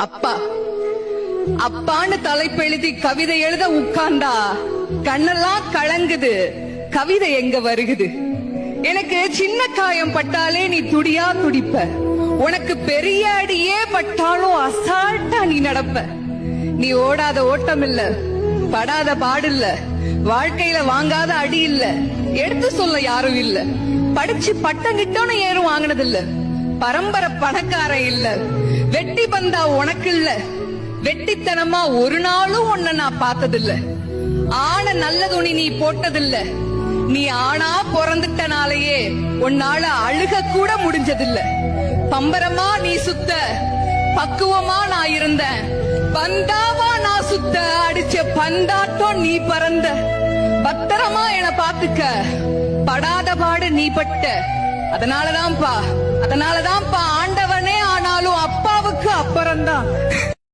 அப்பா அப்பான்னு தலைப்பெழுதி கவிதை எழுத உட்கார்ந்தா கண்ணெல்லாம் கலங்குது, கவிதை எங்க வருகுது? எனக்கு சின்ன காயம் பட்டாலே நீ துடியா துடிப்ப, உனக்கு பெரிய அடியே பட்டாலும் அசால்ட்டா நீ நடப்ப. நீ ஓடாத ஓட்டம் இல்ல, படாத பாடு இல்ல, வாழ்க்கையில வாங்காத அடி இல்ல, எடுத்து சொல்ல யாரும் இல்ல, படிச்சு பட்டம் கிட்டோன்னு ஏறும் வாங்கினது இல்ல, பரம்பரை பணக்கார இல்ல, வெட்டி பந்தா உனக்கு இல்ல, வெட்டித்தனமா ஒரு நாளும் உன்ன நான் பார்த்ததில்ல, ஆன நல்ல துணி நீ போட்டதில்ல, நீ ஆனா பிறந்துட்டனாலேயே உன்னால அழுக கூட முடிஞ்சதில்ல. பம்பரமா நீ சுத்த, பக்குவமா நான் இருந்த, பந்தாவா நான் சுத்த, அடிச்ச பந்தாட்டம் நீ பறந்த, பத்திரமா என பாத்துக்க, படாத பாடு நீ பட்ட. அதனாலதான்ப்பா ஆண்டவனே ஆனாலும் அப்பாவுக்கு அப்புறம்தான்.